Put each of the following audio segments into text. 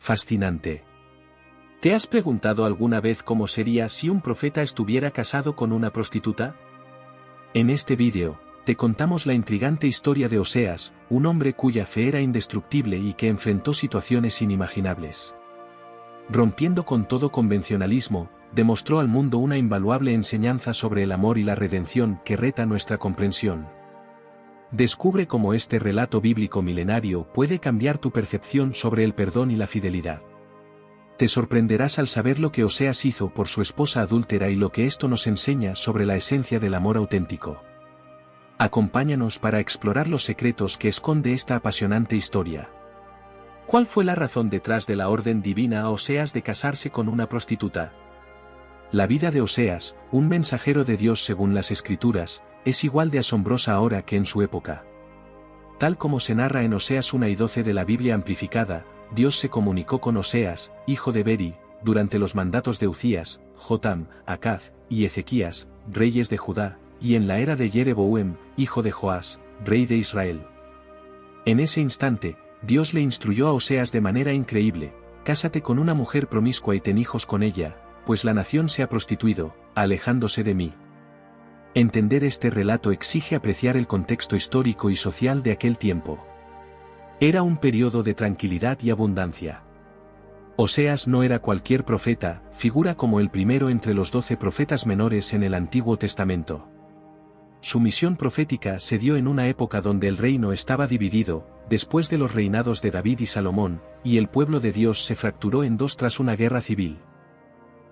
fascinante. ¿Te has preguntado alguna vez cómo sería si un profeta estuviera casado con una prostituta? En este vídeo, te contamos la intrigante historia de Oseas, un hombre cuya fe era indestructible y que enfrentó situaciones inimaginables. Rompiendo con todo convencionalismo, demostró al mundo una invaluable enseñanza sobre el amor y la redención que reta nuestra comprensión. Descubre cómo este relato bíblico milenario puede cambiar tu percepción sobre el perdón y la fidelidad. Te sorprenderás al saber lo que Oseas hizo por su esposa adúltera y lo que esto nos enseña sobre la esencia del amor auténtico. Acompáñanos para explorar los secretos que esconde esta apasionante historia. ¿Cuál fue la razón detrás de la orden divina a Oseas de casarse con una prostituta? La vida de Oseas, un mensajero de Dios según las Escrituras, es igual de asombrosa ahora que en su época. Tal como se narra en Oseas 1:12 de la Biblia amplificada, Dios se comunicó con Oseas, hijo de Beri, durante los mandatos de Uzías, Jotam, Acaz, y Ezequías, reyes de Judá, y en la era de Jeroboam, hijo de Joás, rey de Israel. En ese instante, Dios le instruyó a Oseas de manera increíble: cásate con una mujer promiscua y ten hijos con ella, pues la nación se ha prostituido, alejándose de mí. Entender este relato exige apreciar el contexto histórico y social de aquel tiempo. Era un periodo de tranquilidad y abundancia. Oseas no era cualquier profeta, figura como el primero entre los 12 profetas menores en el Antiguo Testamento. Su misión profética se dio en una época donde el reino estaba dividido, después de los reinados de David y Salomón, y el pueblo de Dios se fracturó en dos tras una guerra civil.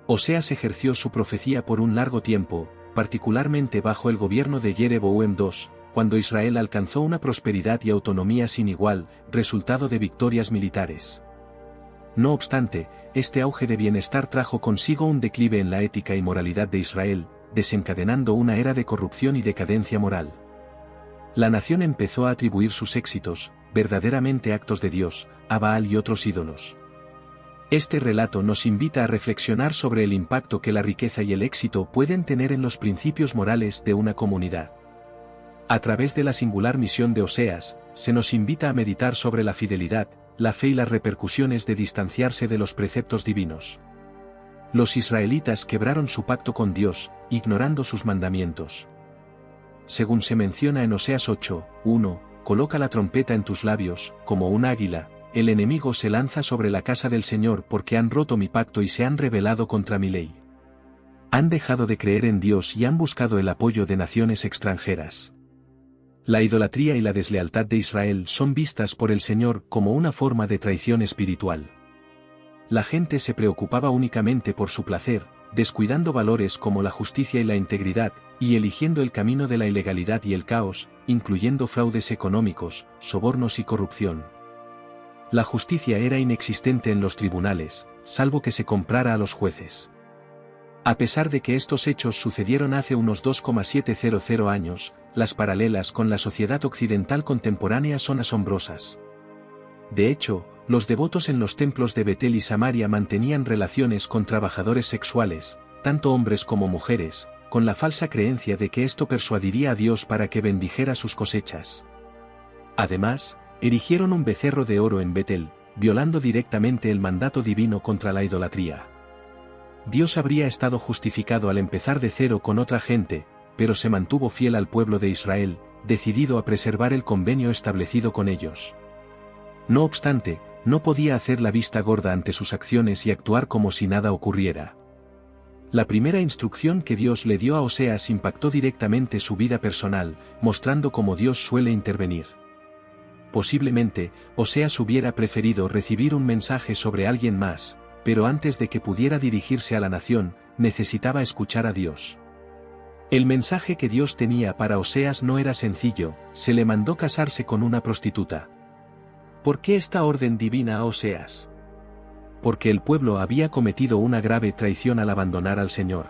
Oseas ejerció su profecía por un largo tiempo, particularmente bajo el gobierno de Jeroboam II, cuando Israel alcanzó una prosperidad y autonomía sin igual, resultado de victorias militares. No obstante, este auge de bienestar trajo consigo un declive en la ética y moralidad de Israel, desencadenando una era de corrupción y decadencia moral. La nación empezó a atribuir sus éxitos, verdaderamente actos de Dios, a Baal y otros ídolos. Este relato nos invita a reflexionar sobre el impacto que la riqueza y el éxito pueden tener en los principios morales de una comunidad. A través de la singular misión de Oseas, se nos invita a meditar sobre la fidelidad, la fe y las repercusiones de distanciarse de los preceptos divinos. Los israelitas quebraron su pacto con Dios, ignorando sus mandamientos. Según se menciona en Oseas 8:1, coloca la trompeta en tus labios, como un águila. El enemigo se lanza sobre la casa del Señor porque han roto mi pacto y se han rebelado contra mi ley. Han dejado de creer en Dios y han buscado el apoyo de naciones extranjeras. La idolatría y la deslealtad de Israel son vistas por el Señor como una forma de traición espiritual. La gente se preocupaba únicamente por su placer, descuidando valores como la justicia y la integridad, y eligiendo el camino de la ilegalidad y el caos, incluyendo fraudes económicos, sobornos y corrupción. La justicia era inexistente en los tribunales, salvo que se comprara a los jueces. A pesar de que estos hechos sucedieron hace unos 2,700 años, las paralelas con la sociedad occidental contemporánea son asombrosas. De hecho, los devotos en los templos de Betel y Samaria mantenían relaciones con trabajadores sexuales, tanto hombres como mujeres, con la falsa creencia de que esto persuadiría a Dios para que bendijera sus cosechas. Además, erigieron un becerro de oro en Betel, violando directamente el mandato divino contra la idolatría. Dios habría estado justificado al empezar de cero con otra gente, pero se mantuvo fiel al pueblo de Israel, decidido a preservar el convenio establecido con ellos. No obstante, no podía hacer la vista gorda ante sus acciones y actuar como si nada ocurriera. La primera instrucción que Dios le dio a Oseas impactó directamente su vida personal, mostrando cómo Dios suele intervenir. Posiblemente, Oseas hubiera preferido recibir un mensaje sobre alguien más, pero antes de que pudiera dirigirse a la nación, necesitaba escuchar a Dios. El mensaje que Dios tenía para Oseas no era sencillo: se le mandó casarse con una prostituta. ¿Por qué esta orden divina a Oseas? Porque el pueblo había cometido una grave traición al abandonar al Señor.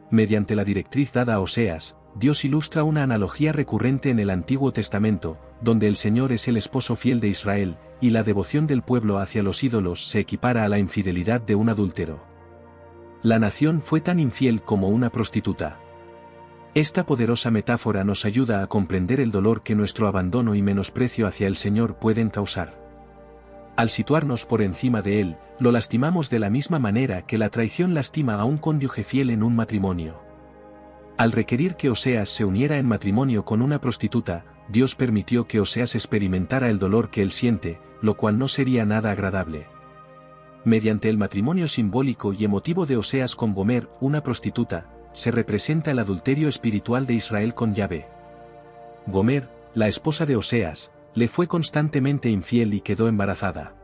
Mediante la directriz dada a Oseas, Dios ilustra una analogía recurrente en el Antiguo Testamento, donde el Señor es el esposo fiel de Israel, y la devoción del pueblo hacia los ídolos se equipara a la infidelidad de un adúltero. La nación fue tan infiel como una prostituta. Esta poderosa metáfora nos ayuda a comprender el dolor que nuestro abandono y menosprecio hacia el Señor pueden causar. Al situarnos por encima de él, lo lastimamos de la misma manera que la traición lastima a un cónyuge fiel en un matrimonio. Al requerir que Oseas se uniera en matrimonio con una prostituta, Dios permitió que Oseas experimentara el dolor que él siente, lo cual no sería nada agradable. Mediante el matrimonio simbólico y emotivo de Oseas con Gomer, una prostituta, se representa el adulterio espiritual de Israel con Yahvé. Gomer, la esposa de Oseas, le fue constantemente infiel y quedó embarazada.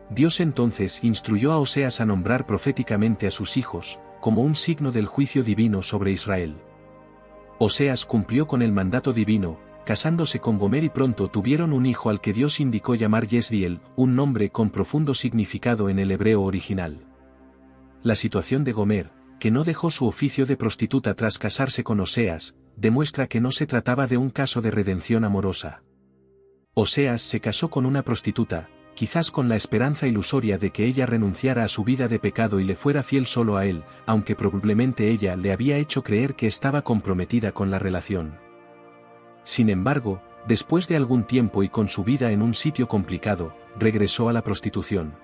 Dios entonces instruyó a Oseas a nombrar proféticamente a sus hijos, como un signo del juicio divino sobre Israel. Oseas cumplió con el mandato divino, casándose con Gomer y pronto tuvieron un hijo al que Dios indicó llamar Yezriel, un nombre con profundo significado en el hebreo original. La situación de Gomer, que no dejó su oficio de prostituta tras casarse con Oseas, demuestra que no se trataba de un caso de redención amorosa. Oseas se casó con una prostituta, quizás con la esperanza ilusoria de que ella renunciara a su vida de pecado y le fuera fiel solo a él, aunque probablemente ella le había hecho creer que estaba comprometida con la relación. Sin embargo, después de algún tiempo y con su vida en un sitio complicado, regresó a la prostitución.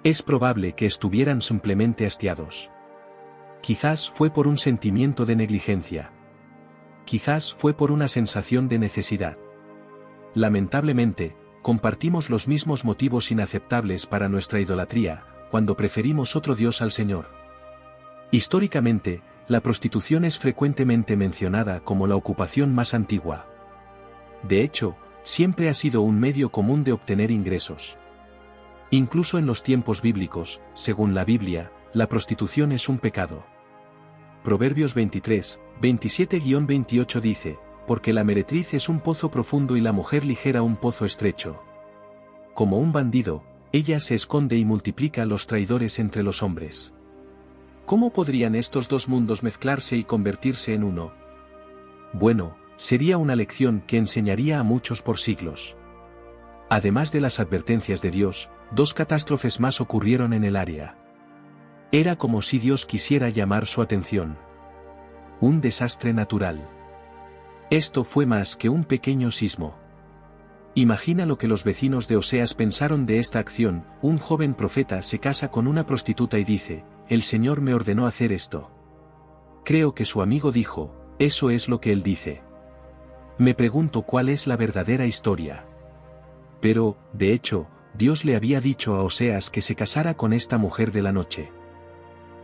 Es probable que estuvieran simplemente hastiados. Quizás fue por un sentimiento de negligencia. Quizás fue por una sensación de necesidad. Lamentablemente, compartimos los mismos motivos inaceptables para nuestra idolatría, cuando preferimos otro Dios al Señor. Históricamente, la prostitución es frecuentemente mencionada como la ocupación más antigua. De hecho, siempre ha sido un medio común de obtener ingresos. Incluso en los tiempos bíblicos, según la Biblia, la prostitución es un pecado. Proverbios 23, 27-28 dice, porque la meretriz es un pozo profundo y la mujer ligera un pozo estrecho. Como un bandido, ella se esconde y multiplica los traidores entre los hombres. ¿Cómo podrían estos dos mundos mezclarse y convertirse en uno? Bueno, sería una lección que enseñaría a muchos por siglos. Además de las advertencias de Dios, dos catástrofes más ocurrieron en el área. Era como si Dios quisiera llamar su atención. Un desastre natural. Esto fue más que un pequeño sismo. Imagina lo que los vecinos de Oseas pensaron de esta acción. Un joven profeta se casa con una prostituta y dice, el Señor me ordenó hacer esto. Creo que su amigo dijo, eso es lo que él dice. Me pregunto cuál es la verdadera historia. Pero, de hecho, Dios le había dicho a Oseas que se casara con esta mujer de la noche.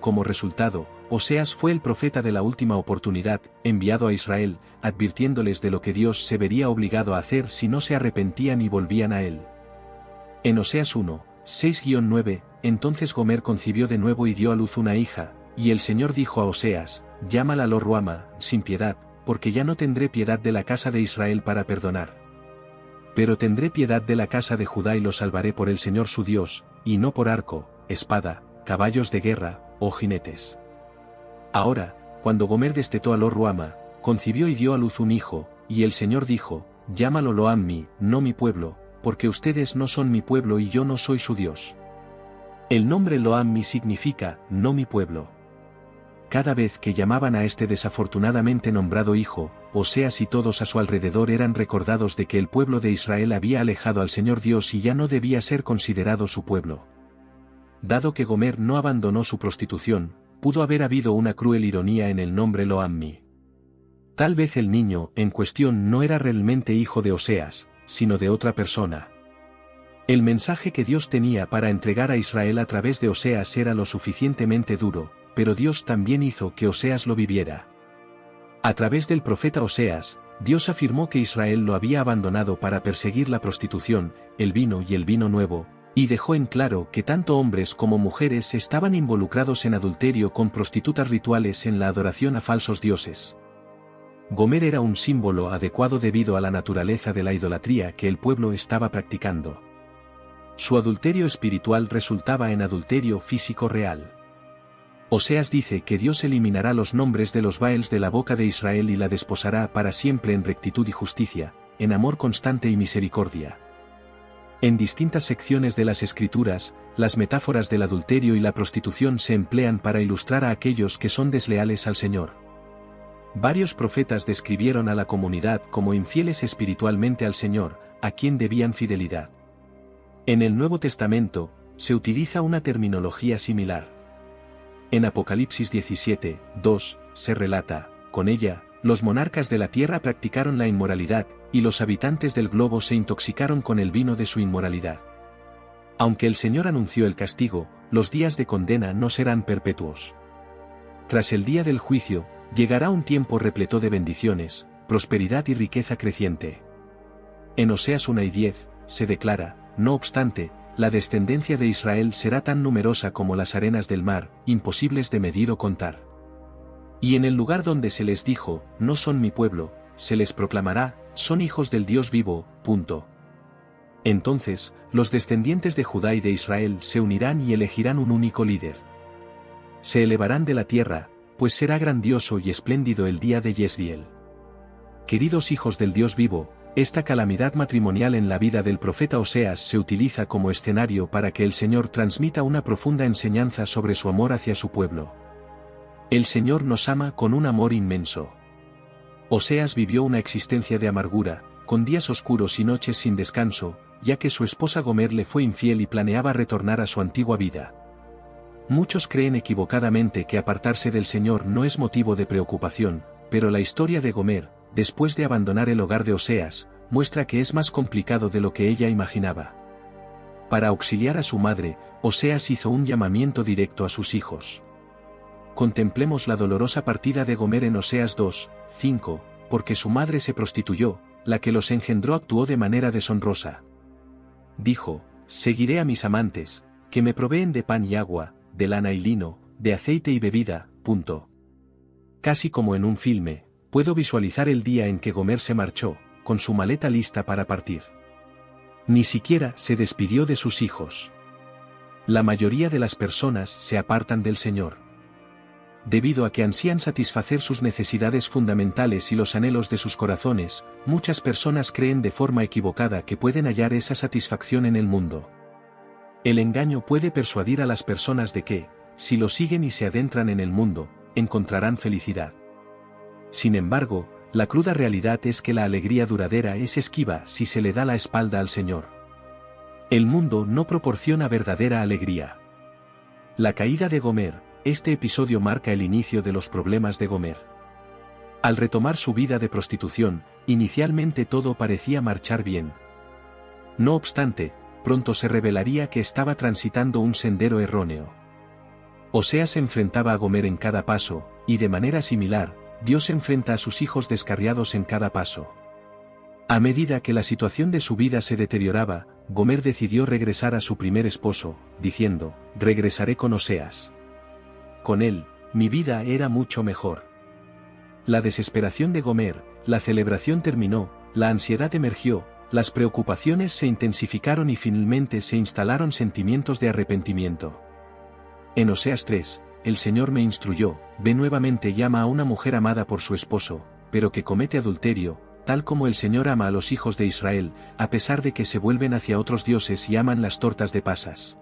Como resultado, Oseas fue el profeta de la última oportunidad, enviado a Israel, advirtiéndoles de lo que Dios se vería obligado a hacer si no se arrepentían y volvían a él. En Oseas 1, 6-9, entonces Gomer concibió de nuevo y dio a luz una hija, y el Señor dijo a Oseas, llámala Lo-ruama, sin piedad, porque ya no tendré piedad de la casa de Israel para perdonar. Pero tendré piedad de la casa de Judá y lo salvaré por el Señor su Dios, y no por arco, espada, caballos de guerra, o jinetes. Ahora, cuando Gomer destetó a Lo-ruama, concibió y dio a luz un hijo, y el Señor dijo, llámalo Lo-ammi, no mi pueblo, porque ustedes no son mi pueblo y yo no soy su Dios. El nombre Lo-ammi significa, no mi pueblo. Cada vez que llamaban a este desafortunadamente nombrado hijo, Oseas y todos a su alrededor eran recordados de que el pueblo de Israel había alejado al Señor Dios y ya no debía ser considerado su pueblo. Dado que Gomer no abandonó su prostitución, pudo haber habido una cruel ironía en el nombre Lo-ammi. Tal vez el niño en cuestión no era realmente hijo de Oseas, sino de otra persona. El mensaje que Dios tenía para entregar a Israel a través de Oseas era lo suficientemente duro, pero Dios también hizo que Oseas lo viviera. A través del profeta Oseas, Dios afirmó que Israel lo había abandonado para perseguir la prostitución, el vino y el vino nuevo, y dejó en claro que tanto hombres como mujeres estaban involucrados en adulterio con prostitutas rituales en la adoración a falsos dioses. Gomer era un símbolo adecuado debido a la naturaleza de la idolatría que el pueblo estaba practicando. Su adulterio espiritual resultaba en adulterio físico real. Oseas dice que Dios eliminará los nombres de los Baals de la boca de Israel y la desposará para siempre en rectitud y justicia, en amor constante y misericordia. En distintas secciones de las Escrituras, las metáforas del adulterio y la prostitución se emplean para ilustrar a aquellos que son desleales al Señor. Varios profetas describieron a la comunidad como infieles espiritualmente al Señor, a quien debían fidelidad. En el Nuevo Testamento, se utiliza una terminología similar. En Apocalipsis 17, 2, se relata, con ella, los monarcas de la tierra practicaron la inmoralidad, y los habitantes del globo se intoxicaron con el vino de su inmoralidad. Aunque el Señor anunció el castigo, los días de condena no serán perpetuos. Tras el día del juicio, llegará un tiempo repleto de bendiciones, prosperidad y riqueza creciente. En Oseas 1 y 10, se declara, no obstante, la descendencia de Israel será tan numerosa como las arenas del mar, imposibles de medir o contar. Y en el lugar donde se les dijo, no son mi pueblo, se les proclamará, son hijos del Dios vivo, punto. Entonces, los descendientes de Judá y de Israel se unirán y elegirán un único líder. Se elevarán de la tierra, pues será grandioso y espléndido el día de Yesriel. Queridos hijos del Dios vivo, esta calamidad matrimonial en la vida del profeta Oseas se utiliza como escenario para que el Señor transmita una profunda enseñanza sobre su amor hacia su pueblo. El Señor nos ama con un amor inmenso. Oseas vivió una existencia de amargura, con días oscuros y noches sin descanso, ya que su esposa Gomer le fue infiel y planeaba retornar a su antigua vida. Muchos creen equivocadamente que apartarse del Señor no es motivo de preocupación, pero la historia de Gomer, después de abandonar el hogar de Oseas, muestra que es más complicado de lo que ella imaginaba. Para auxiliar a su madre, Oseas hizo un llamamiento directo a sus hijos. Contemplemos la dolorosa partida de Gomer en Oseas 2, 5, porque su madre se prostituyó, la que los engendró actuó de manera deshonrosa. Dijo, seguiré a mis amantes, que me proveen de pan y agua, de lana y lino, de aceite y bebida, punto. Casi como en un filme, puedo visualizar el día en que Gomer se marchó, con su maleta lista para partir. Ni siquiera se despidió de sus hijos. La mayoría de las personas se apartan del Señor. Debido a que ansían satisfacer sus necesidades fundamentales y los anhelos de sus corazones, muchas personas creen de forma equivocada que pueden hallar esa satisfacción en el mundo. El engaño puede persuadir a las personas de que, si lo siguen y se adentran en el mundo, encontrarán felicidad. Sin embargo, la cruda realidad es que la alegría duradera es esquiva si se le da la espalda al Señor. El mundo no proporciona verdadera alegría. La caída de Gomer, este episodio marca el inicio de los problemas de Gomer. Al retomar su vida de prostitución, inicialmente todo parecía marchar bien. No obstante, pronto se revelaría que estaba transitando un sendero erróneo. Oseas enfrentaba a Gomer en cada paso, y de manera similar, Dios enfrenta a sus hijos descarriados en cada paso. A medida que la situación de su vida se deterioraba, Gomer decidió regresar a su primer esposo, diciendo, regresaré con Oseas. Con él, mi vida era mucho mejor. La desesperación de Gomer, la celebración terminó, la ansiedad emergió, las preocupaciones se intensificaron y finalmente se instalaron sentimientos de arrepentimiento. En Oseas 3, el Señor me instruyó, ve nuevamente llama a una mujer amada por su esposo, pero que comete adulterio, tal como el Señor ama a los hijos de Israel, a pesar de que se vuelven hacia otros dioses y aman las tortas de pasas.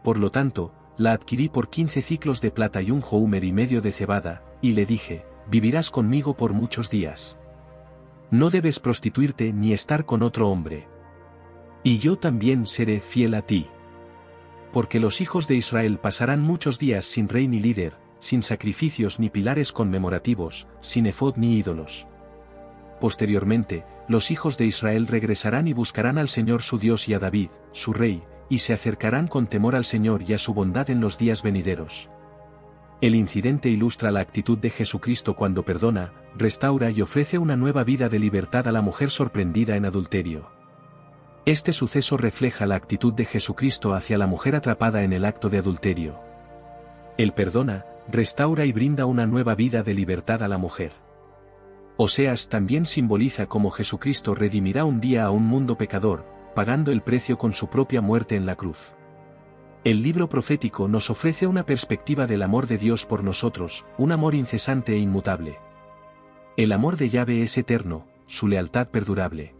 Por lo tanto, la adquirí por 15 ciclos de plata y un homer y medio de cebada, y le dije, vivirás conmigo por muchos días. No debes prostituirte ni estar con otro hombre. Y yo también seré fiel a ti. Porque los hijos de Israel pasarán muchos días sin rey ni líder, sin sacrificios ni pilares conmemorativos, sin efod ni ídolos. Posteriormente, los hijos de Israel regresarán y buscarán al Señor su Dios y a David, su rey, y se acercarán con temor al Señor y a su bondad en los días venideros. El incidente ilustra la actitud de Jesucristo cuando perdona, restaura y ofrece una nueva vida de libertad a la mujer sorprendida en adulterio. Este suceso refleja la actitud de Jesucristo hacia la mujer atrapada en el acto de adulterio. Él perdona, restaura y brinda una nueva vida de libertad a la mujer. Oseas también simboliza cómo Jesucristo redimirá un día a un mundo pecador, pagando el precio con su propia muerte en la cruz. El libro profético nos ofrece una perspectiva del amor de Dios por nosotros, un amor incesante e inmutable. El amor de Yahvé es eterno, su lealtad perdurable.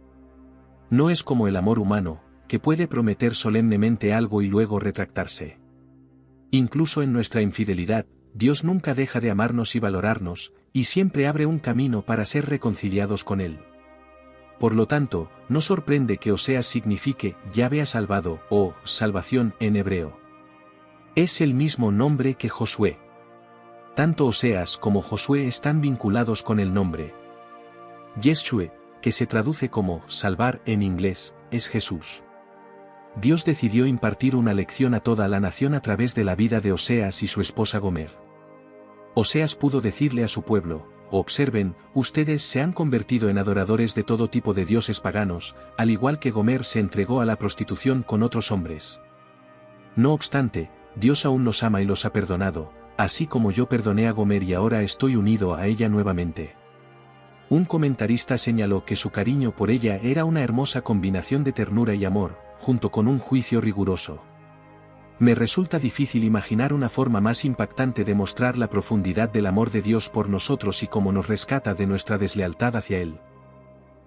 No es como el amor humano, que puede prometer solemnemente algo y luego retractarse. Incluso en nuestra infidelidad, Dios nunca deja de amarnos y valorarnos, y siempre abre un camino para ser reconciliados con Él. Por lo tanto, no sorprende que Oseas signifique Yahvé ha salvado o salvación en hebreo. Es el mismo nombre que Josué. Tanto Oseas como Josué están vinculados con el nombre Yeshua, que se traduce como salvar en inglés, es Jesús. Dios decidió impartir una lección a toda la nación a través de la vida de Oseas y su esposa Gomer. Oseas pudo decirle a su pueblo: observen, ustedes se han convertido en adoradores de todo tipo de dioses paganos, al igual que Gomer se entregó a la prostitución con otros hombres. No obstante, Dios aún los ama y los ha perdonado, así como yo perdoné a Gomer y ahora estoy unido a ella nuevamente. Un comentarista señaló que su cariño por ella era una hermosa combinación de ternura y amor, junto con un juicio riguroso. Me resulta difícil imaginar una forma más impactante de mostrar la profundidad del amor de Dios por nosotros y cómo nos rescata de nuestra deslealtad hacia Él.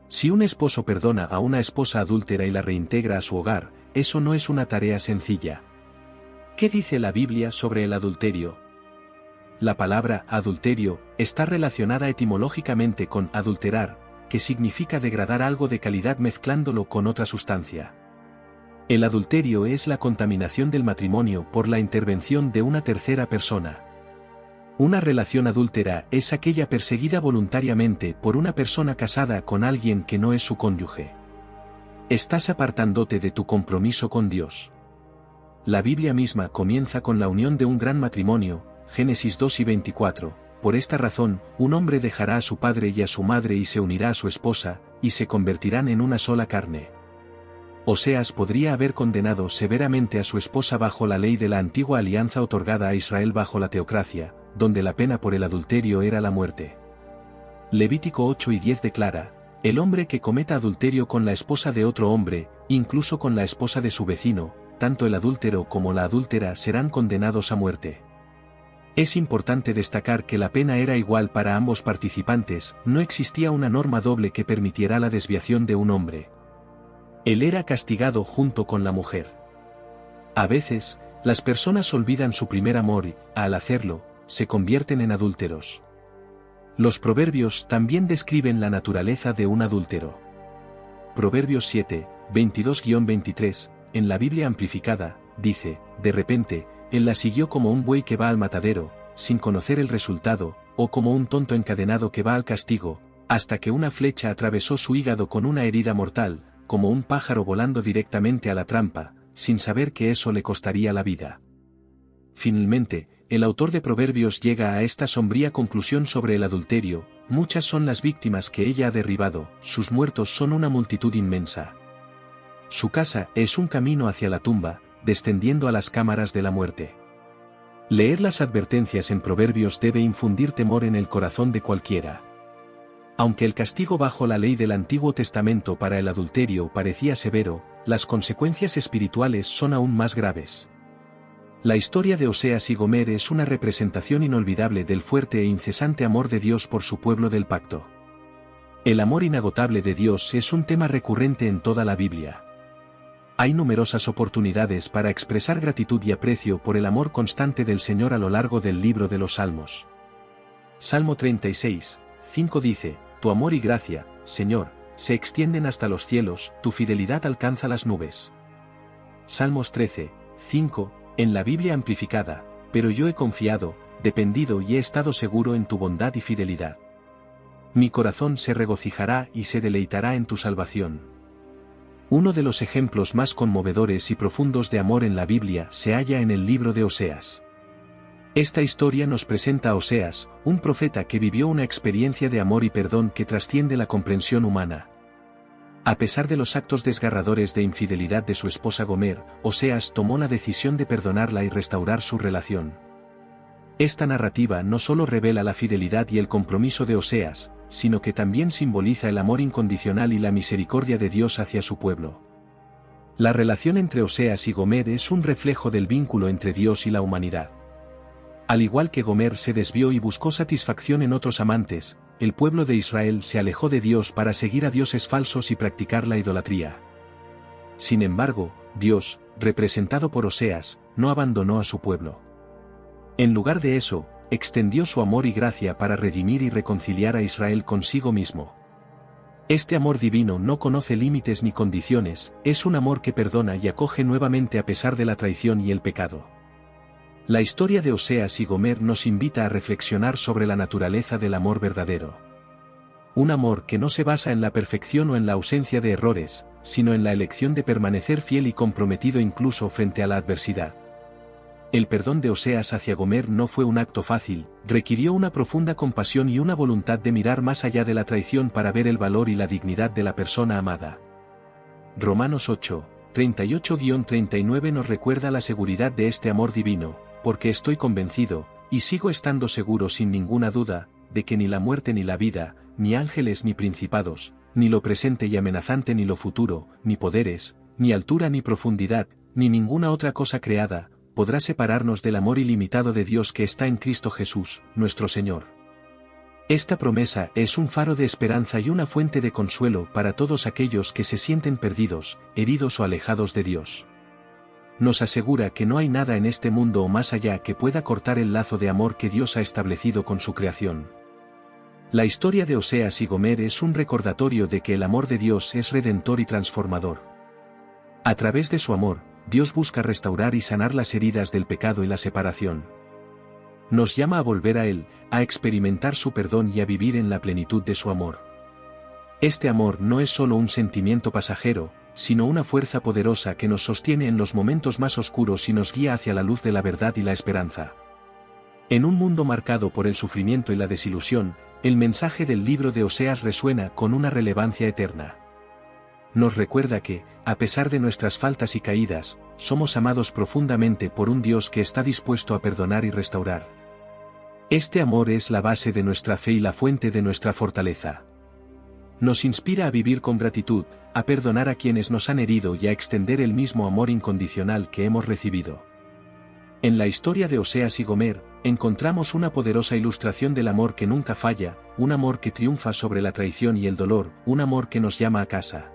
Si un esposo perdona a una esposa adúltera y la reintegra a su hogar, eso no es una tarea sencilla. ¿Qué dice la Biblia sobre el adulterio? La palabra adulterio está relacionada etimológicamente con adulterar, que significa degradar algo de calidad mezclándolo con otra sustancia. El adulterio es la contaminación del matrimonio por la intervención de una tercera persona. Una relación adúltera es aquella perseguida voluntariamente por una persona casada con alguien que no es su cónyuge. Estás apartándote de tu compromiso con Dios. La Biblia misma comienza con la unión de un gran matrimonio, Génesis 2:24, por esta razón, un hombre dejará a su padre y a su madre y se unirá a su esposa, y se convertirán en una sola carne. Oseas podría haber condenado severamente a su esposa bajo la ley de la antigua alianza otorgada a Israel bajo la teocracia, donde la pena por el adulterio era la muerte. Levítico 8:10 declara: el hombre que cometa adulterio con la esposa de otro hombre, incluso con la esposa de su vecino, tanto el adúltero como la adúltera serán condenados a muerte. Es importante destacar que la pena era igual para ambos participantes, no existía una norma doble que permitiera la desviación de un hombre. Él era castigado junto con la mujer. A veces, las personas olvidan su primer amor y, al hacerlo, se convierten en adúlteros. Los proverbios también describen la naturaleza de un adúltero. Proverbios 7, 22-23, en la Biblia amplificada, dice: de repente, él la siguió como un buey que va al matadero, sin conocer el resultado, o como un tonto encadenado que va al castigo, hasta que una flecha atravesó su hígado con una herida mortal, como un pájaro volando directamente a la trampa, sin saber que eso le costaría la vida. Finalmente, el autor de Proverbios llega a esta sombría conclusión sobre el adulterio: muchas son las víctimas que ella ha derribado, sus muertos son una multitud inmensa. Su casa es un camino hacia la tumba, descendiendo a las cámaras de la muerte. Leer las advertencias en Proverbios debe infundir temor en el corazón de cualquiera. Aunque el castigo bajo la ley del Antiguo Testamento para el adulterio parecía severo, las consecuencias espirituales son aún más graves. La historia de Oseas y Gomer es una representación inolvidable del fuerte e incesante amor de Dios por su pueblo del pacto. El amor inagotable de Dios es un tema recurrente en toda la Biblia. Hay numerosas oportunidades para expresar gratitud y aprecio por el amor constante del Señor a lo largo del libro de los Salmos. Salmo 36, 5 dice: tu amor y gracia, Señor, se extienden hasta los cielos, tu fidelidad alcanza las nubes. Salmos 13, 5, en la Biblia amplificada: pero yo he confiado, dependido y he estado seguro en tu bondad y fidelidad. Mi corazón se regocijará y se deleitará en tu salvación. Uno de los ejemplos más conmovedores y profundos de amor en la Biblia se halla en el libro de Oseas. Esta historia nos presenta a Oseas, un profeta que vivió una experiencia de amor y perdón que trasciende la comprensión humana. A pesar de los actos desgarradores de infidelidad de su esposa Gomer, Oseas tomó la decisión de perdonarla y restaurar su relación. Esta narrativa no solo revela la fidelidad y el compromiso de Oseas, sino que también simboliza el amor incondicional y la misericordia de Dios hacia su pueblo. La relación entre Oseas y Gomer es un reflejo del vínculo entre Dios y la humanidad. Al igual que Gomer se desvió y buscó satisfacción en otros amantes, el pueblo de Israel se alejó de Dios para seguir a dioses falsos y practicar la idolatría. Sin embargo, Dios, representado por Oseas, no abandonó a su pueblo. En lugar de eso, extendió su amor y gracia para redimir y reconciliar a Israel consigo mismo. Este amor divino no conoce límites ni condiciones, es un amor que perdona y acoge nuevamente a pesar de la traición y el pecado. La historia de Oseas y Gomer nos invita a reflexionar sobre la naturaleza del amor verdadero. Un amor que no se basa en la perfección o en la ausencia de errores, sino en la elección de permanecer fiel y comprometido incluso frente a la adversidad. El perdón de Oseas hacia Gomer no fue un acto fácil, requirió una profunda compasión y una voluntad de mirar más allá de la traición para ver el valor y la dignidad de la persona amada. Romanos 8, 38-39 nos recuerda la seguridad de este amor divino, porque estoy convencido, y sigo estando seguro sin ninguna duda, de que ni la muerte ni la vida, ni ángeles ni principados, ni lo presente y amenazante ni lo futuro, ni poderes, ni altura ni profundidad, ni ninguna otra cosa creada, podrá separarnos del amor ilimitado de Dios que está en Cristo Jesús, nuestro Señor. Esta promesa es un faro de esperanza y una fuente de consuelo para todos aquellos que se sienten perdidos, heridos o alejados de Dios. Nos asegura que no hay nada en este mundo o más allá que pueda cortar el lazo de amor que Dios ha establecido con su creación. La historia de Oseas y Gomer es un recordatorio de que el amor de Dios es redentor y transformador. A través de su amor, Dios busca restaurar y sanar las heridas del pecado y la separación. Nos llama a volver a Él, a experimentar su perdón y a vivir en la plenitud de su amor. Este amor no es solo un sentimiento pasajero, sino una fuerza poderosa que nos sostiene en los momentos más oscuros y nos guía hacia la luz de la verdad y la esperanza. En un mundo marcado por el sufrimiento y la desilusión, el mensaje del libro de Oseas resuena con una relevancia eterna. Nos recuerda que, a pesar de nuestras faltas y caídas, somos amados profundamente por un Dios que está dispuesto a perdonar y restaurar. Este amor es la base de nuestra fe y la fuente de nuestra fortaleza. Nos inspira a vivir con gratitud, a perdonar a quienes nos han herido y a extender el mismo amor incondicional que hemos recibido. En la historia de Oseas y Gomer, encontramos una poderosa ilustración del amor que nunca falla, un amor que triunfa sobre la traición y el dolor, un amor que nos llama a casa.